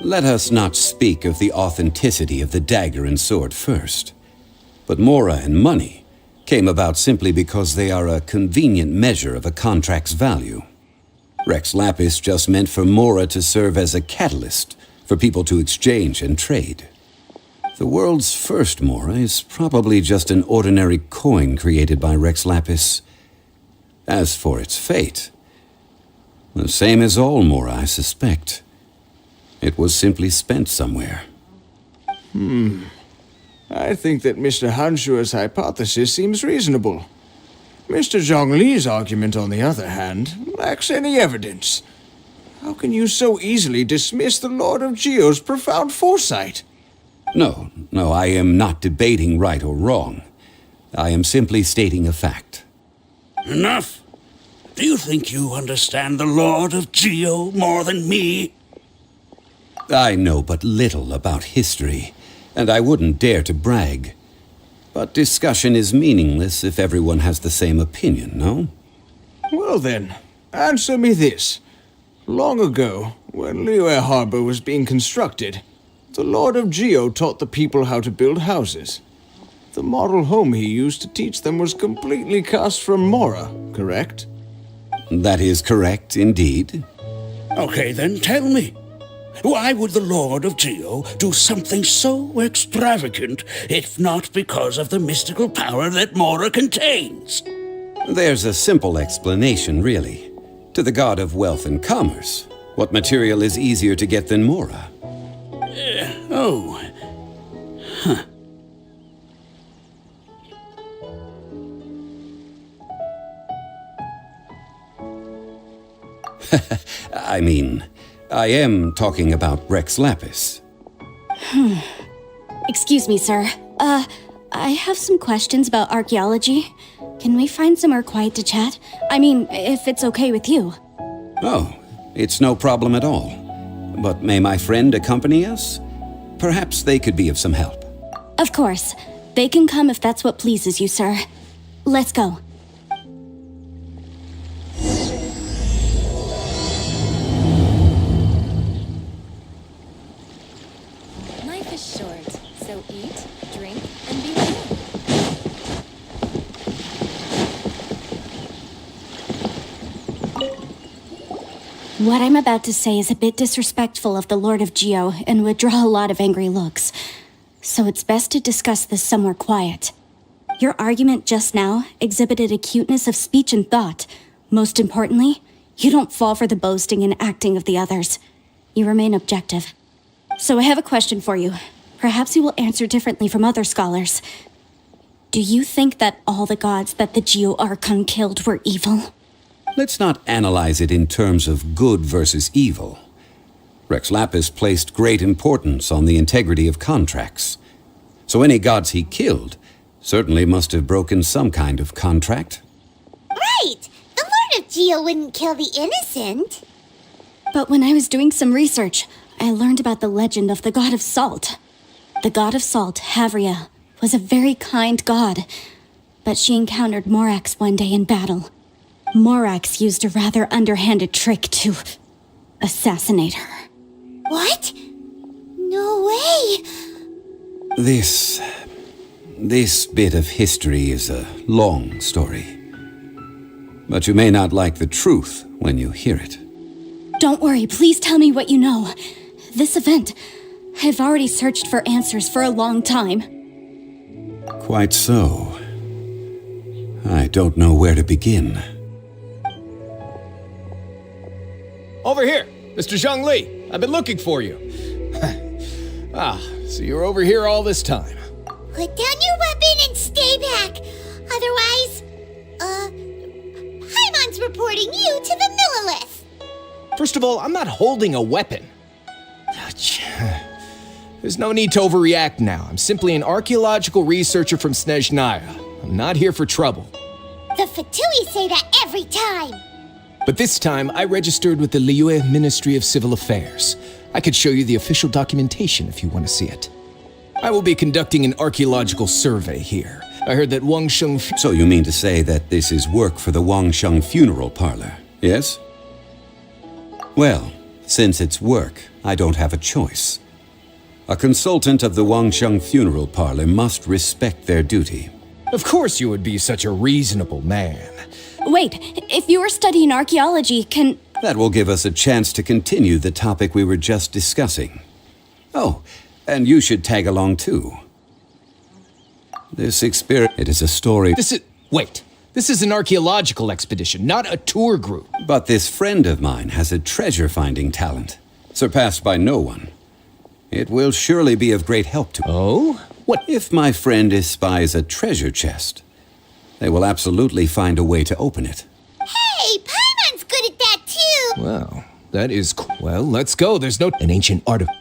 Let us not speak of the authenticity of the dagger and sword first. But Mora and money came about simply because they are a convenient measure of a contract's value. Rex Lapis just meant for Mora to serve as a catalyst for people to exchange and trade. The world's first Mora is probably just an ordinary coin created by Rex Lapis. As for its fate, the same as all Mora, I suspect. It was simply spent somewhere.
I think that Mr. Hanshua's hypothesis seems reasonable. Mr. Zhongli's argument, on the other hand, lacks any evidence. How can you so easily dismiss the Lord of Geo's profound foresight?
No, I am not debating right or wrong. I am simply stating a fact.
Enough! Do you think you understand the Lord of Geo more than me?
I know but little about history, and I wouldn't dare to brag. But discussion is meaningless if everyone has the same opinion, no?
Well then, answer me this. Long ago, when Liyue Harbor was being constructed, the Lord of Geo taught the people how to build houses. The model home he used to teach them was completely cast from Mora, correct?
That is correct, indeed.
Okay, then tell me. Why would the Lord of Geo do something so extravagant if not because of the mystical power that Mora contains?
There's a simple explanation, really. To the god of wealth and commerce, what material is easier to get than Mora? I mean, I am talking about Rex Lapis.
Excuse me, sir. I have some questions about archaeology. Can we find somewhere quiet to chat? I mean, if it's okay with you.
Oh, it's no problem at all. But may my friend accompany us? Perhaps they could be of some help.
Of course. They can come if that's what pleases you, sir. Let's go.
short, so eat, drink, and be merry.
What I'm about to say is a bit disrespectful of the Lord of Geo and would draw a lot of angry looks. So it's best to discuss this somewhere quiet. Your argument just now exhibited acuteness of speech and thought. Most importantly, you don't fall for the boasting and acting of the others. You remain objective. So I have a question for you. Perhaps you will answer differently from other scholars. Do you think that all the gods that the Geo Archon killed were evil?
Let's not analyze it in terms of good versus evil. Rex Lapis placed great importance on the integrity of contracts. So any gods he killed certainly must have broken some kind of contract.
Right! The Lord of Geo wouldn't kill the innocent.
But when I was doing some research, I learned about the legend of the god of salt. The god of salt, Havria, was a very kind god, but she encountered Morax one day in battle. Morax used a rather underhanded trick to assassinate her.
What? No way!
This bit of history is a long story. But you may not like the truth when you hear it.
Don't worry, please tell me what you know. This event, I've already searched for answers for a long time.
Quite so. I don't know where to begin.
Over here, Mr. Zhongli. I've been looking for you. So you're over here all this time.
Put down your weapon and stay back. Otherwise, Paimon's reporting you to the Millilith.
First of all, I'm not holding a weapon. There's no need to overreact now. I'm simply an archaeological researcher from Snezhnaya. I'm not here for trouble.
The Fatui say that every time.
But this time, I registered with the Liyue Ministry of Civil Affairs. I could show you the official documentation if you want to see it. I will be conducting an archaeological survey here. I heard that Wangsheng...
So you mean to say that this is work for the Wangsheng funeral parlor, yes? Well, since it's work, I don't have a choice. A consultant of the Wangsheng funeral parlor must respect their duty.
Of course you would be such a reasonable man.
Wait, if you were studying archaeology,
That will give us a chance to continue the topic we were just discussing. Oh, and you should tag along too. This experience... It is a story...
Wait. This is an archaeological expedition, not a tour group.
But this friend of mine has a treasure-finding talent, surpassed by no one. It will surely be of great help to...
Oh? What?
If my friend espies a treasure chest, they will absolutely find a way to open it.
Hey, Paimon's good at that too.
Well, that is... Well, let's go. There's no... An ancient artifact.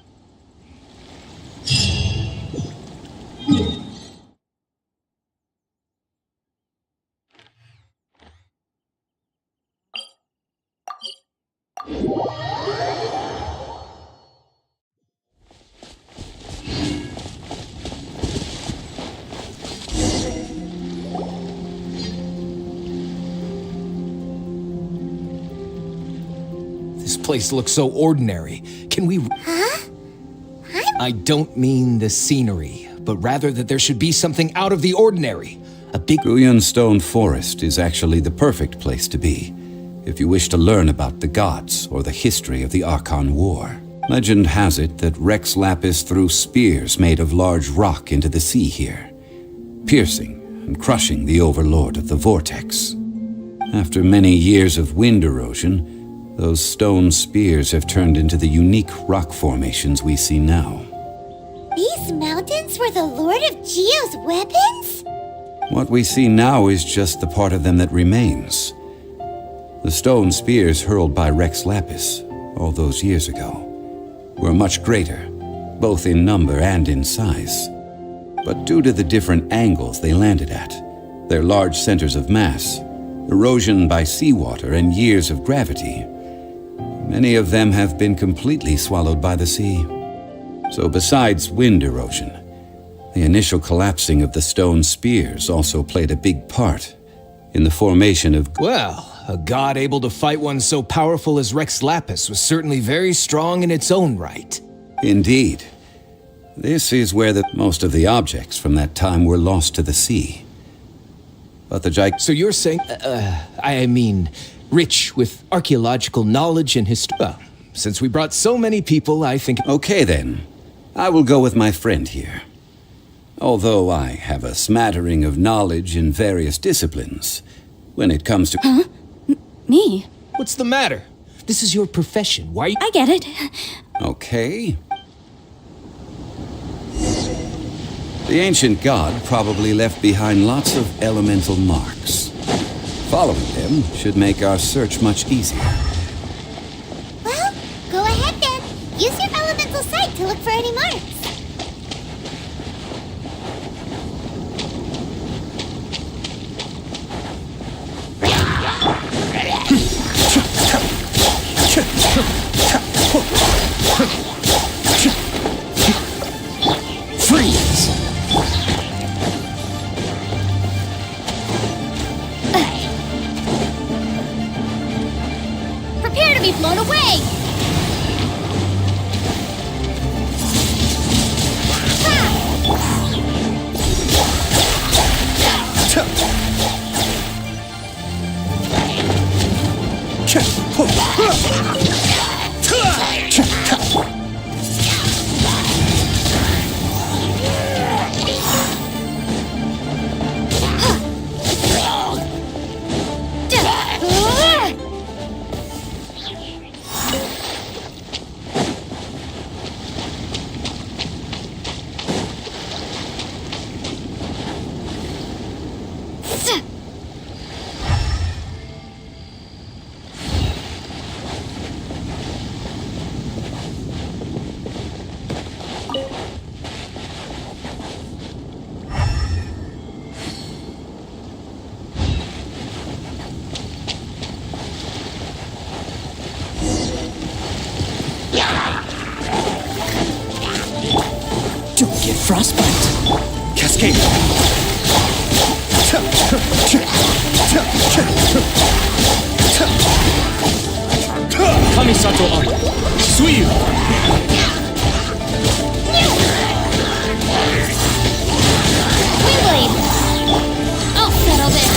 This place looks so ordinary. Can we...
Huh?
I don't mean the scenery, but rather that there should be something out of the ordinary. A big...
Guyan Stone Forest is actually the perfect place to be, if you wish to learn about the gods or the history of the Archon War. Legend has it that Rex Lapis threw spears made of large rock into the sea here, piercing and crushing the overlord of the vortex. After many years of wind erosion, those stone spears have turned into the unique rock formations we see now.
These mountains were the Lord of Geo's weapons?
What we see now is just the part of them that remains. The stone spears hurled by Rex Lapis all those years ago were much greater, both in number and in size. But due to the different angles they landed at, their large centers of mass, erosion by seawater, and years of gravity, many of them have been completely swallowed by the sea. So besides wind erosion, the initial collapsing of the stone spears also played a big part in the formation of...
Well, a god able to fight one so powerful as Rex Lapis was certainly very strong in its own right.
Indeed. This is where most of the objects from that time were lost to the sea. But the
So you're saying, I mean, rich with archaeological knowledge and history. Well, since we brought so many people, I think...
Okay then, I will go with my friend here. Although I have a smattering of knowledge in various disciplines, when it comes to...
Huh? Me?
What's the matter? This is your profession. Why...
I get it.
Okay. The ancient god probably left behind lots of elemental marks. Following them should make our search much easier.
Well, go ahead then. Use your elemental sight to look for any marks.
Freeze!
Prepare to be blown away!
Don't get frostbite. Cascade. Kamisato Ari. Suiyu.
Windblade! I'll settle this.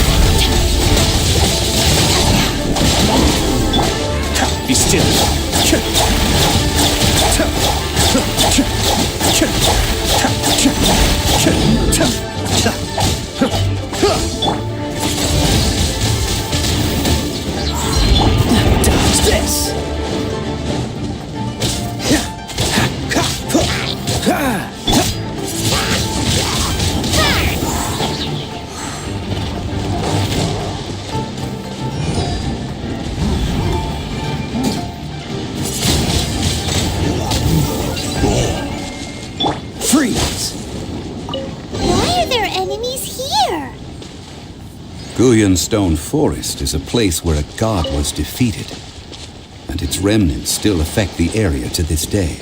Be still. Dodge this. Freeze.
Why are there enemies here?
Guyan Stone Forest is a place where a god was defeated, and its remnants still affect the area to this day.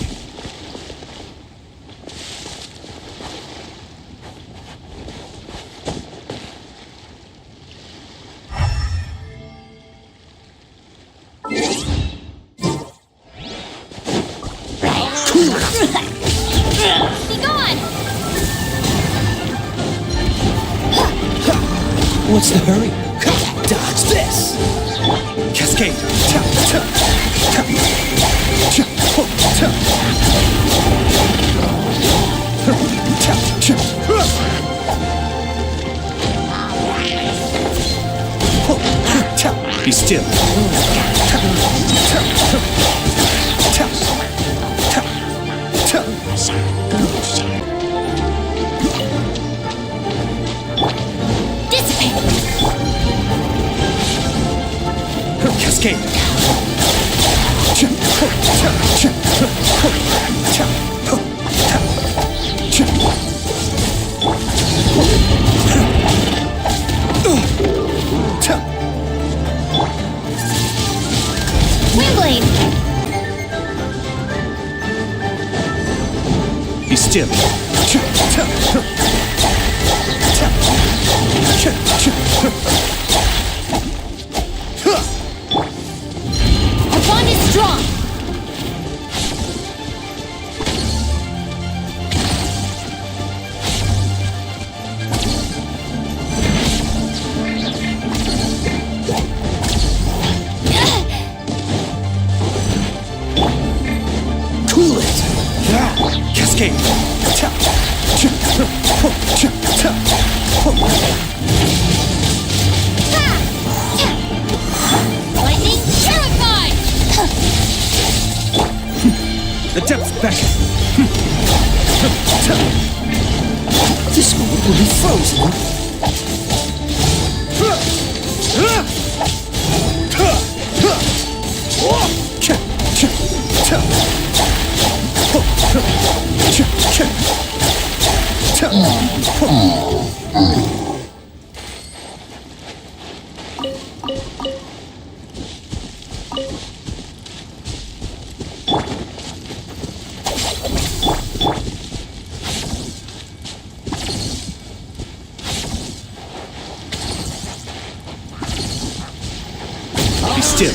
Be gone!
What's the hurry? Dodge this. Cascade. Be still.
Dissipate!
Cascade.
Windblade!
Be still.
Our bond is strong!
escape.
Lightning terrified!
The depths beckon.
This moment will be frozen.
Be still.